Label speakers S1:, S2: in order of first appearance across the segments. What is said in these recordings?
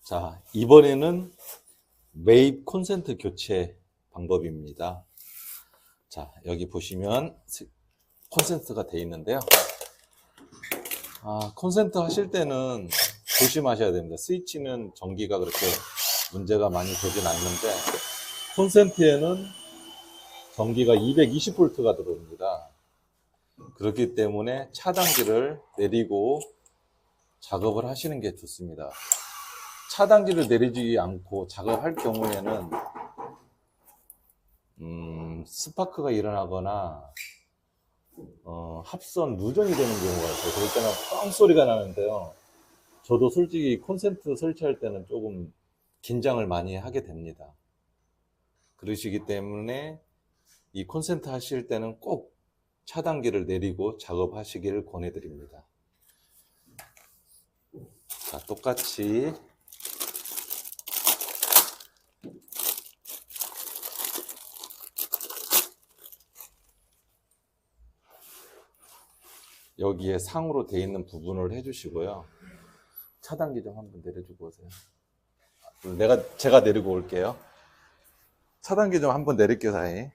S1: 자, 이번에는 매입 콘센트 교체 방법입니다. 자, 여기 보시면 콘센트가 되어 있는데요. 콘센트 하실 때는 조심하셔야 됩니다. 스위치는 전기가 그렇게 문제가 많이 되진 않는데 콘센트에는 전기가 220V가 들어옵니다. 그렇기 때문에 차단기를 내리고 작업을 하시는 게 좋습니다. 차단기를 내리지 않고 작업할 경우에는 스파크가 일어나거나 합선 누전이 되는 경우가 있어요. 그럴 때는 뻥 소리가 나는데요. 저도 솔직히 콘센트 설치할 때는 조금 긴장을 많이 하게 됩니다. 그러시기 때문에 이 콘센트 하실 때는 꼭 차단기를 내리고 작업하시기를 권해드립니다. 자, 똑같이 여기에 상으로 되어 있는 부분을 해주시고요. 차단기 좀 한번 내려주고 오세요. 제가 내리고 올게요. 차단기 좀 한번 내릴게요, 사장님.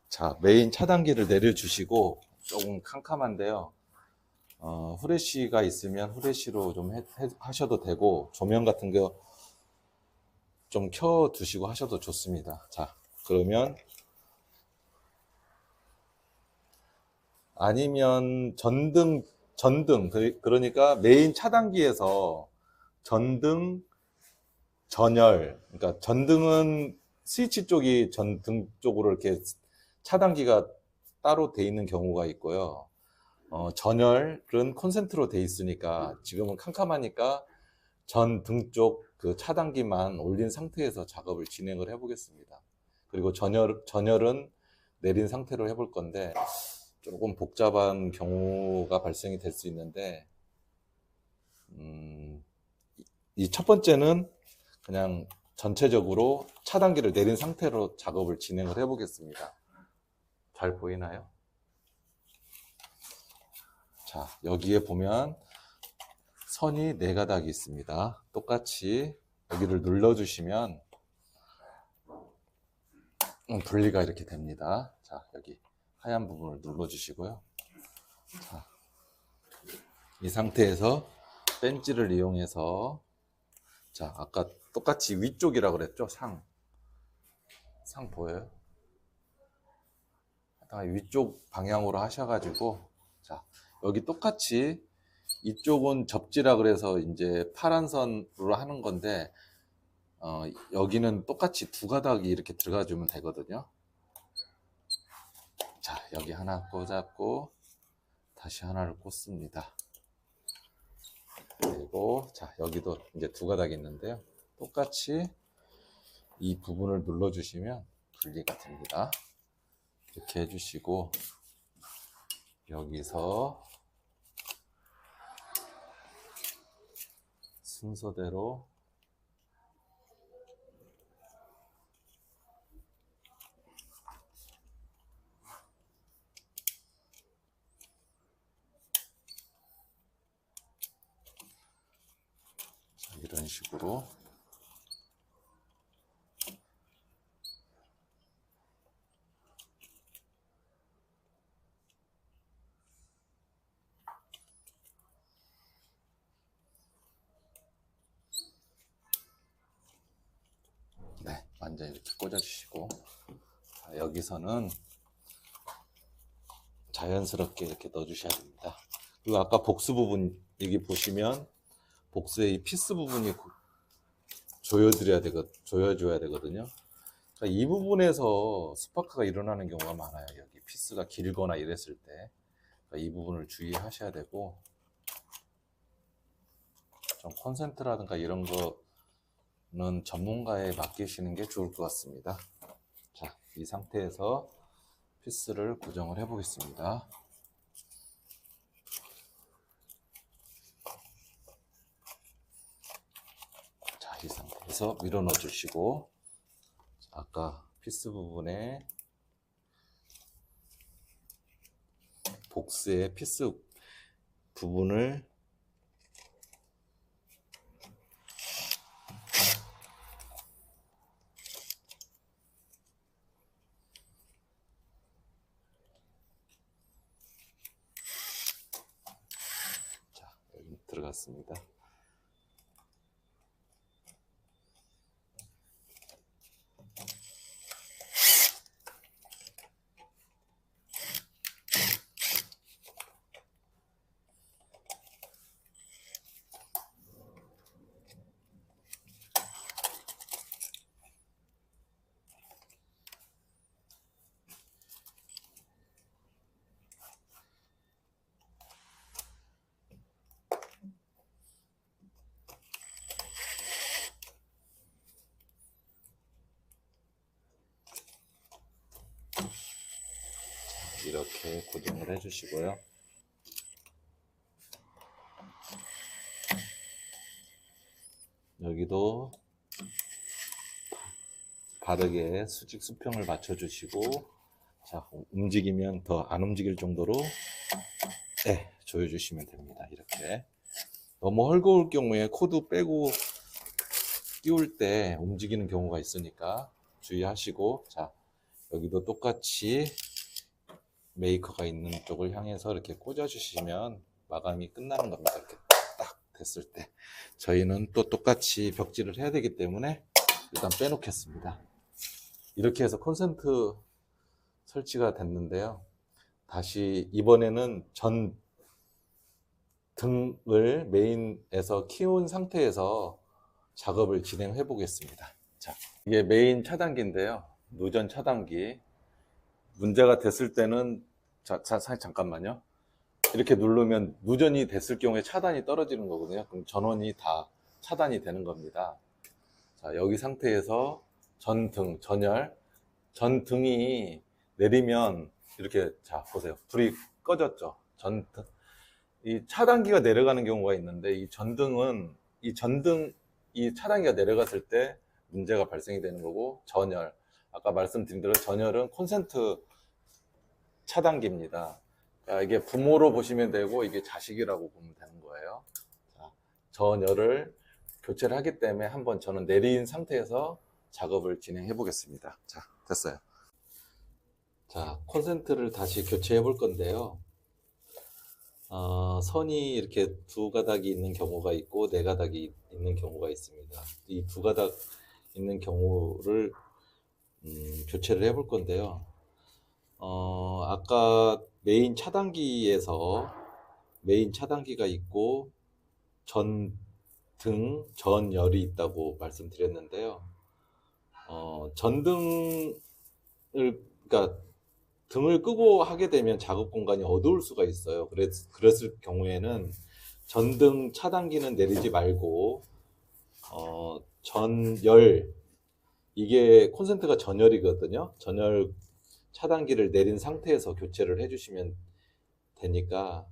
S1: 자, 메인 차단기를 내려주시고 조금 캄캄한데요. 후레쉬가 있으면 후레쉬로 좀 하셔도 되고 조명 같은 거 좀 켜 두시고 하셔도 좋습니다. 자, 그러면 아니면 전등 그러니까 메인 차단기에서 전등 전열, 그러니까 전등은 스위치 쪽이 전등 쪽으로 이렇게 차단기가 따로 돼 있는 경우가 있고요. 전열은 콘센트로 돼 있으니까 지금은 캄캄하니까 전등 쪽 그 차단기만 올린 상태에서 작업을 진행을 해 보겠습니다. 그리고 전열은 내린 상태로 해볼 건데 조금 복잡한 경우가 발생이 될 수 있는데 이 첫 번째는 그냥 전체적으로 차단기를 내린 상태로 작업을 진행을 해 보겠습니다. 잘 보이나요? 자, 여기에 보면 선이 4가닥이 있습니다. 똑같이 여기를 눌러주시면 분리가 이렇게 됩니다. 자, 여기 하얀 부분을 눌러주시고요. 자, 이 상태에서 벤치를 이용해서 자, 아까 똑같이 위쪽이라고 그랬죠? 상 보여요? 위쪽 방향으로 하셔가지고 자, 여기 똑같이 이쪽은 접지라 그래서 이제 파란 선으로 하는 건데 여기는 똑같이 2가닥이 이렇게 들어가 주면 되거든요. 자, 여기 하나 꽂았고 다시 하나를 꽂습니다. 그리고 자, 여기도 이제 2가닥이 있는데요. 똑같이 이 부분을 눌러 주시면 분리가 됩니다. 이렇게 해주시고 여기서 순서대로 자, 이런 식으로 네, 완전히 이렇게 꽂아주시고 자, 여기서는 자연스럽게 이렇게 넣어주셔야 됩니다. 그리고 아까 복수 부분 여기 보시면 복수의 이 피스 부분이 조여줘야 되거든요. 그러니까 이 부분에서 스파크가 일어나는 경우가 많아요. 여기 피스가 길거나 이랬을 때 그러니까 이 부분을 주의하셔야 되고 좀 콘센트라든가 이런 거는 전문가에 맡기시는 게 좋을 것 같습니다. 자, 이 상태에서 피스를 고정을 해 보겠습니다. 자, 이 상태에서 밀어 넣어 주시고 아까 피스 부분에 복스의 피스 부분을 자, 여기 들어갔습니다. 이렇게 고정을 해주시고요. 여기도 바르게 수직 수평을 맞춰주시고, 자, 움직이면 더 안 움직일 정도로 조여주시면 됩니다. 이렇게 너무 헐거울 경우에 코드 빼고 끼울 때 움직이는 경우가 있으니까 주의하시고, 자, 여기도 똑같이 메이커가 있는 쪽을 향해서 이렇게 꽂아주시면 마감이 끝나는 겁니다. 이렇게 딱 됐을 때. 저희는 또 똑같이 벽지를 해야 되기 때문에 일단 빼놓겠습니다. 이렇게 해서 콘센트 설치가 됐는데요. 다시 이번에는 전 등을 메인에서 키운 상태에서 작업을 진행해 보겠습니다. 자, 이게 메인 차단기인데요. 누전 차단기. 문제가 됐을 때는 잠깐만요. 이렇게 누르면 누전이 됐을 경우에 차단이 떨어지는 거거든요. 그럼 전원이 다 차단이 되는 겁니다. 자, 여기 상태에서 전등, 전등이 내리면 이렇게, 자, 보세요. 불이 꺼졌죠. 전등. 이 차단기가 내려가는 경우가 있는데, 이 차단기가 내려갔을 때 문제가 발생이 되는 거고, 아까 말씀드린 대로 전열은 콘센트 차단기입니다. 그러니까 이게 부모로 보시면 되고, 이게 자식이라고 보면 되는 거예요. 자, 전열을 교체를 하기 때문에 한번 저는 내린 상태에서 작업을 진행해 보겠습니다. 자, 됐어요. 자, 콘센트를 다시 교체해 볼 건데요. 선이 이렇게 두 가닥이 있는 경우가 있고 네 가닥이 있는 경우가 있습니다. 이 두 가닥 있는 경우를 교체를 해 볼 건데요. 아까 메인 차단기가 있고 전열이 있다고 말씀드렸는데요. 그러니까 등을 끄고 하게 되면 작업 공간이 어두울 수가 있어요. 그랬을 경우에는 전등 차단기는 내리지 말고, 이게 콘센트가 전열이거든요. 전열 차단기를 내린 상태에서 교체를 해주시면 되니까,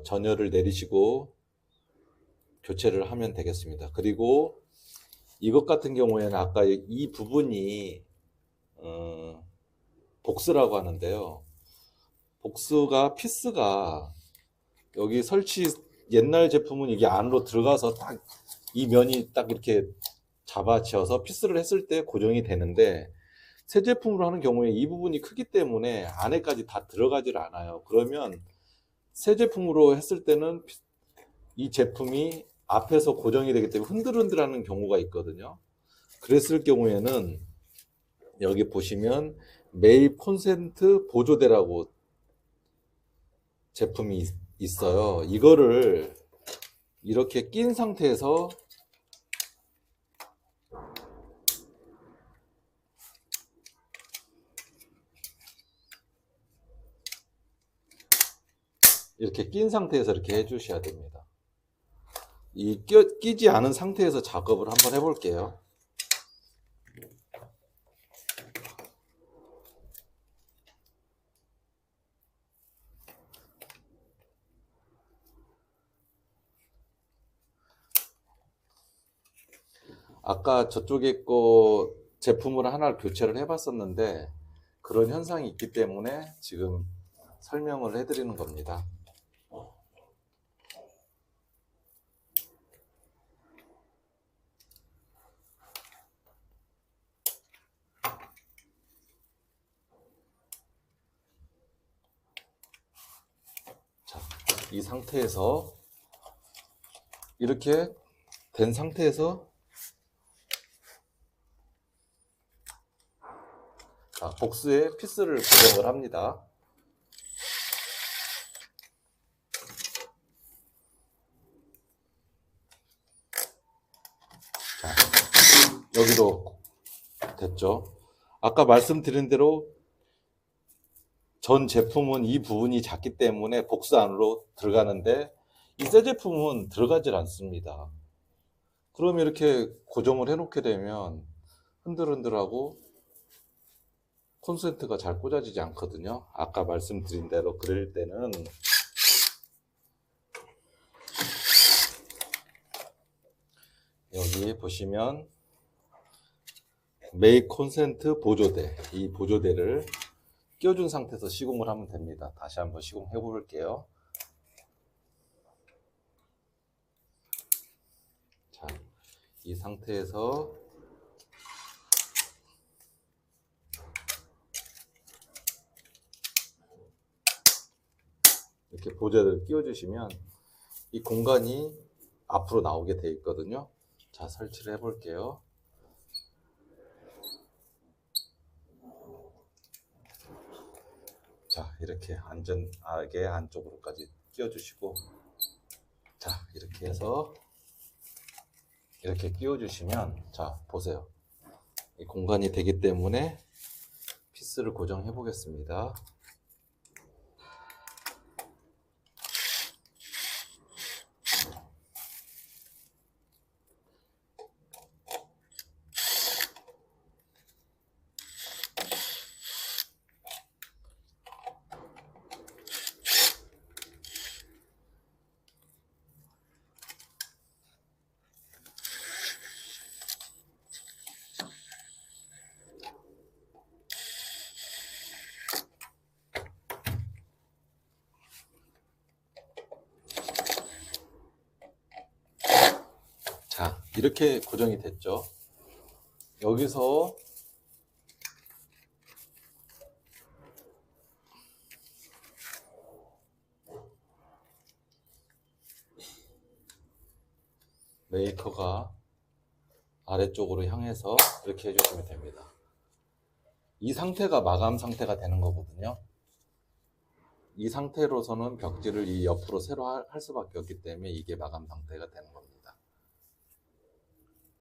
S1: 전열을 내리시고 교체를 하면 되겠습니다. 그리고 이것 같은 경우에는 아까 이 부분이, 복스라고 하는데요. 피스가 여기 옛날 제품은 이게 안으로 들어가서 딱 이 면이 딱 이렇게 잡아치어서 피스를 했을 때 고정이 되는데, 새 제품으로 하는 경우에 이 부분이 크기 때문에 안에까지 다 들어가질 않아요. 그러면 새 제품으로 했을 때는 이 제품이 앞에서 고정이 되기 때문에 흔들흔들하는 경우가 있거든요. 그랬을 경우에는 여기 보시면 메이 콘센트 보조대라고 제품이 있어요. 이거를 이렇게 낀 상태에서 이렇게 해주셔야 됩니다. 끼지 않은 상태에서 작업을 한번 해볼게요. 아까 저쪽에 거 제품을 하나를 교체를 해봤었는데 그런 현상이 있기 때문에 지금 설명을 해드리는 겁니다. 자, 이 상태에서 이렇게 된 상태에서 자, 복수에 피스를 고정을 합니다. 자, 여기도 됐죠. 아까 말씀드린 대로 전 제품은 이 부분이 작기 때문에 복수 안으로 들어가는데 이 새 제품은 들어가질 않습니다. 그럼 이렇게 고정을 해놓게 되면 흔들흔들하고 콘센트가 잘 꽂아지지 않거든요. 아까 말씀드린 대로 그럴 때는 여기 보시면 메이 콘센트 보조대, 이 보조대를 끼워준 상태에서 시공을 하면 됩니다. 다시 한번 시공해 볼게요. 자, 이 상태에서 이렇게 보조대를 끼워주시면 이 공간이 앞으로 나오게 되어 있거든요. 자, 설치를 해 볼게요. 자, 이렇게 안전하게 안쪽으로까지 끼워주시고, 자, 이렇게 해서 이렇게 끼워주시면, 자, 보세요. 이 공간이 되기 때문에 피스를 고정해 보겠습니다. 자, 이렇게 고정이 됐죠. 여기서 메이커가 아래쪽으로 향해서 이렇게 해주시면 됩니다. 이 상태가 마감 상태가 되는 거거든요. 이 상태로서는 벽지를 이 옆으로 새로 할 수밖에 없기 때문에 이게 마감 상태가 되는 겁니다.